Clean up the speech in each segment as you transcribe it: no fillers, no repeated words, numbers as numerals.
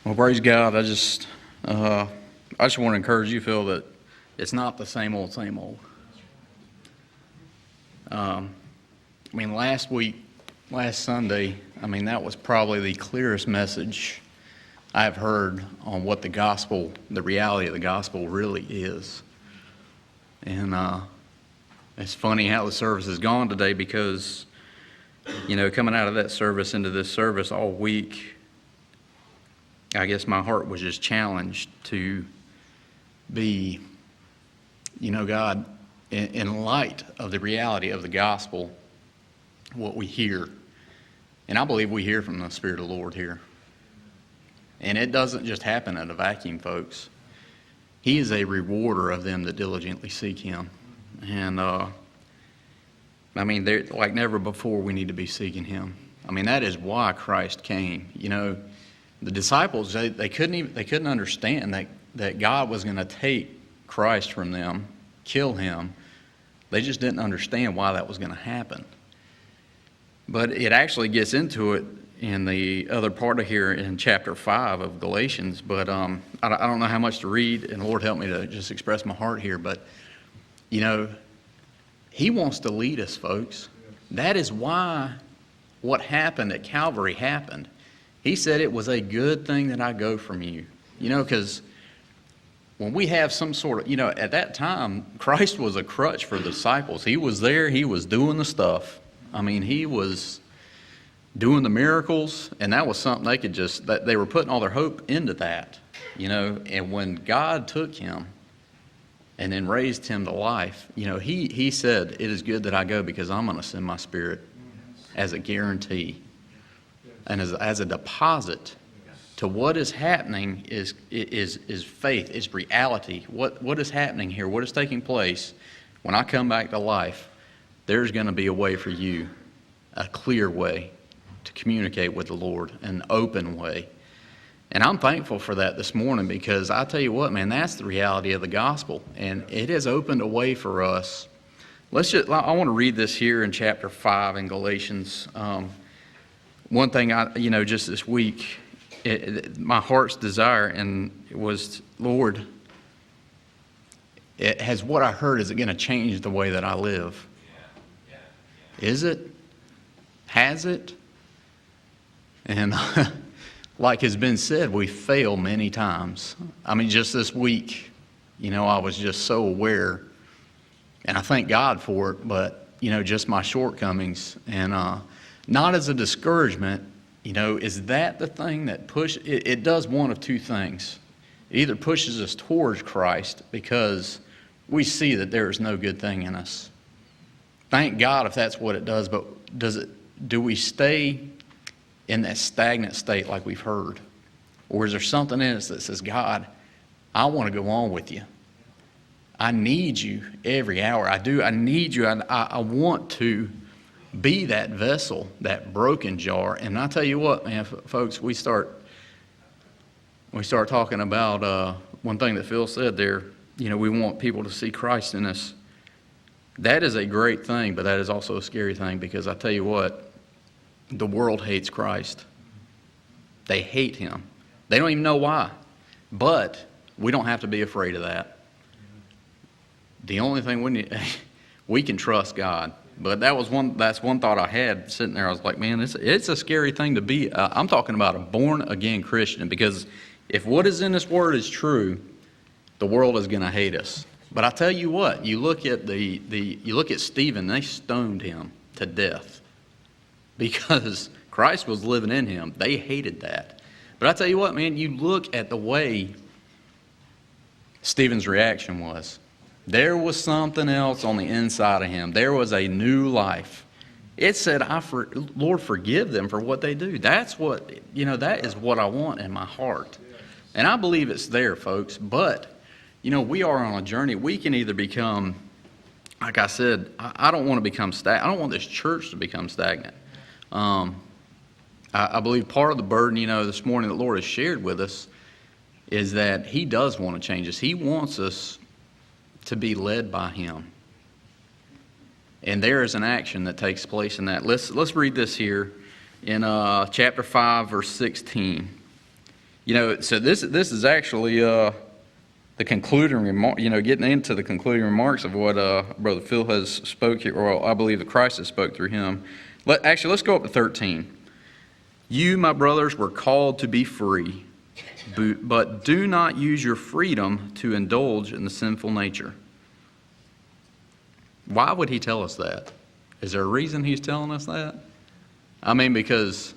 Well, praise God. I just want to encourage you, Phil, that it's not the same old, same old. Last Sunday, that was probably the clearest message I've heard on what the gospel, the reality of the gospel really is. And it's funny how the service has gone today because, coming out of that service into this service all week, I guess my heart was just challenged to be, God, in light of the reality of the gospel, what we hear. And I believe we hear from the Spirit of the Lord here. And it doesn't just happen in a vacuum, folks. He is a rewarder of them that diligently seek Him. And, like never before, we need to be seeking Him. That is why Christ came. The disciples, they couldn't understand that God was going to take Christ from them, kill Him. They just didn't understand why that was going to happen. But it actually gets into it in the other part of here in chapter 5 of Galatians. But I don't know how much to read, and Lord help me to just express my heart here. But, He wants to lead us, folks. That is why what happened at Calvary happened. He said it was a good thing that I go from you. Because when we have some sort of, at that time, Christ was a crutch for the disciples. He was there. He was doing the stuff. He was doing the miracles, and that was something they were putting all their hope into that. And when God took Him and then raised Him to life, He said, it is good that I go because I'm going to send my Spirit as a guarantee. And as a deposit to what is happening is faith, is reality. What is happening here, what is taking place, when I come back to life, there's going to be a way for you, a clear way to communicate with the Lord, an open way. And I'm thankful for that this morning because I tell you what, man, that's the reality of the gospel. And it has opened a way for us. I want to read this here in chapter 5 in Galatians. One thing just this week, my heart's desire was, Lord, has what I heard, is it going to change the way that I live? Is it? Has it? And like has been said, we fail many times. Just this week, I was just so aware, and I thank God for it, but, just my shortcomings. And not as a discouragement, is that the thing that it does one of two things. It either pushes us towards Christ because we see that there is no good thing in us. Thank God if that's what it does, but do we stay in that stagnant state like we've heard? Or is there something in us that says, God, I want to go on with you. I need you every hour. I do. I need you. I want to be that vessel, that broken jar. And I tell you what, man, folks, we start talking about one thing that Phil said there. We want people to see Christ in us. That is a great thing, but that is also a scary thing because I tell you what, the world hates Christ. They hate Him. They don't even know why. But we don't have to be afraid of that. The only thing we can trust God. But that's one thought I had sitting there. I was like, man, it's a scary thing to be. I'm talking about a born-again Christian, because if what is in this Word is true, the world is going to hate us. But I tell you what, you look at Stephen, they stoned him to death because Christ was living in him. They hated that. But I tell you what, man, you look at the way Stephen's reaction was. There was something else on the inside of him. There was a new life. It said, Lord, forgive them for what they do. That's what, that is what I want in my heart. And I believe it's there, folks. But, we are on a journey. We can either become, like I said, I don't want to become stagnant. I don't want this church to become stagnant. I believe part of the burden, this morning the Lord has shared with us is that He does want to change us. He wants us to be led by Him. And there is an action that takes place in that. Let's read this here in chapter 5, verse 16. So this is actually the concluding remark. Getting into the concluding remarks of what Brother Phil has spoke here, or I believe that Christ has spoke through him. Let's go up to 13. You, my brothers, were called to be free, but do not use your freedom to indulge in the sinful nature. Why would he tell us that? Is there a reason he's telling us that? Because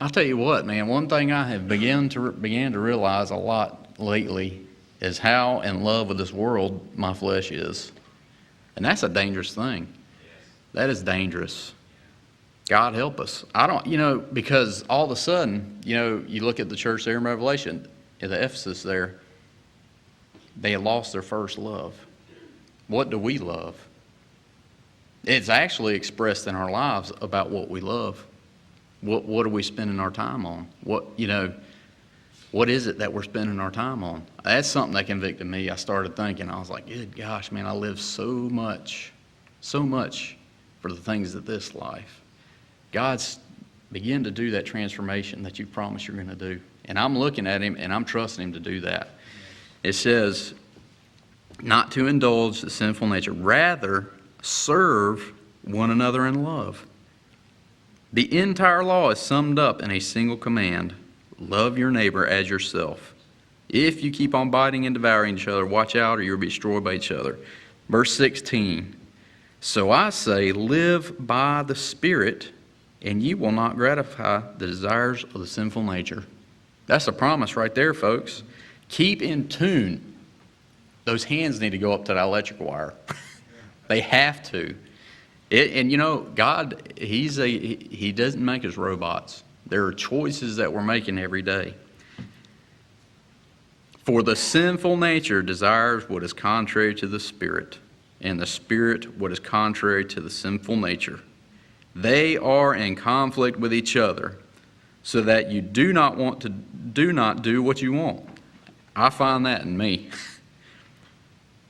I'll tell you what, man, one thing I have began to realize a lot lately is how in love with this world my flesh is. And that's a dangerous thing. That is dangerous. God help us. Because all of a sudden, you look at the church there in Revelation, in the Ephesus there, they lost their first love. What do we love? It's actually expressed in our lives about what we love. What are we spending our time on? What is it that we're spending our time on? That's something that convicted me. I started thinking, I was like, good gosh, man, I live so much for the things of this life. God's begin to do that transformation that you promised you're going to do. And I'm looking at him and I'm trusting him to do that. It says, not to indulge the sinful nature, rather serve one another in love. The entire law is summed up in a single command: love your neighbor as yourself. If you keep on biting and devouring each other, watch out or you'll be destroyed by each other. Verse 16, so I say, live by the Spirit, and you will not gratify the desires of the sinful nature. That's a promise right there, folks. Keep in tune. Those hands need to go up to that electric wire. They have to. God, He doesn't make us robots. There are choices that we're making every day. For the sinful nature desires what is contrary to the Spirit, and the Spirit what is contrary to the sinful nature. They are in conflict with each other, so that you do not do what you want. I find that in me.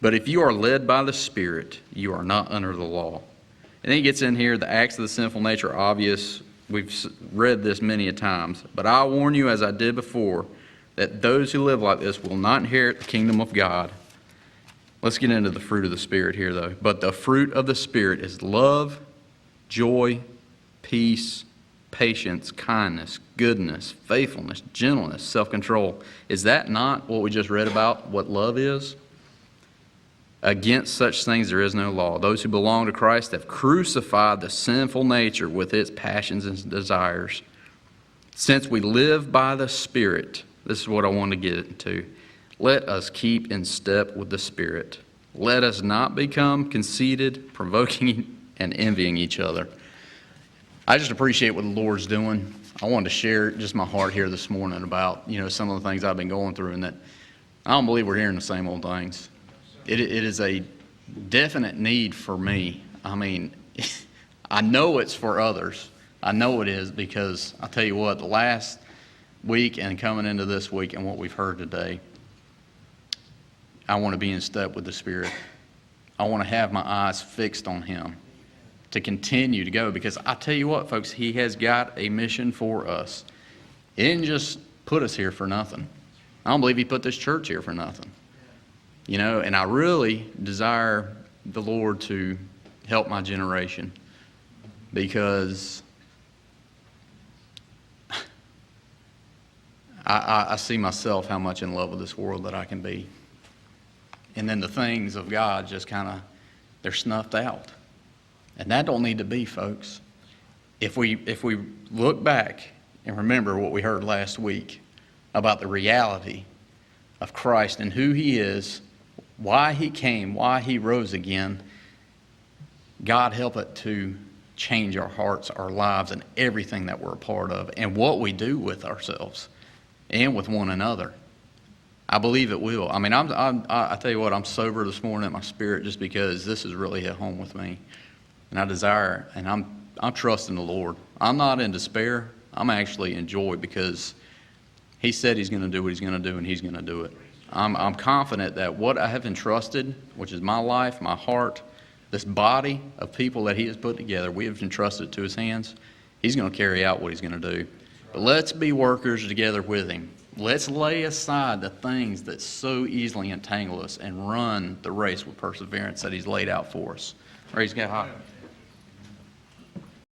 But if you are led by the Spirit, you are not under the law. And then he gets in here, the acts of the sinful nature are obvious. We've read this many a times. But I warn you, as I did before, that those who live like this will not inherit the kingdom of God. Let's get into the fruit of the Spirit here, though. But the fruit of the Spirit is love, joy, peace, patience, kindness, goodness, faithfulness, gentleness, self-control. Is that not what we just read about, what love is? Against such things there is no law. Those who belong to Christ have crucified the sinful nature with its passions and desires. Since we live by the Spirit, this is what I want to get into. Let us keep in step with the Spirit. Let us not become conceited, provoking, and envying each other. I just appreciate what the Lord's doing. I wanted to share just my heart here this morning about, some of the things I've been going through, and that I don't believe we're hearing the same old things. It is a definite need for me. I know it's for others. I know it is, because I'll tell you what, the last week and coming into this week and what we've heard today, I want to be in step with the Spirit. I want to have my eyes fixed on Him to continue to go, because I tell you what, folks, He has got a mission for us. He didn't just put us here for nothing. I don't believe He put this church here for nothing. And I really desire the Lord to help my generation, because I see myself how much in love with this world that I can be. And then the things of God just they're snuffed out. And that don't need to be, folks. If we look back and remember what we heard last week about the reality of Christ and who He is, why He came, why He rose again, God help it to change our hearts, our lives, and everything that we're a part of, and what we do with ourselves and with one another. I believe it will. I tell you what, I'm sober this morning in my spirit, just because this has really hit home with me. And I desire, and I'm trusting the Lord. I'm not in despair. I'm actually in joy, because He said He's going to do what He's going to do, and He's going to do it. I'm confident that what I have entrusted, which is my life, my heart, this body of people that He has put together, we have entrusted it to His hands. He's going to carry out what He's going to do. But let's be workers together with Him. Let's lay aside the things that so easily entangle us and run the race with perseverance that He's laid out for us. Praise God.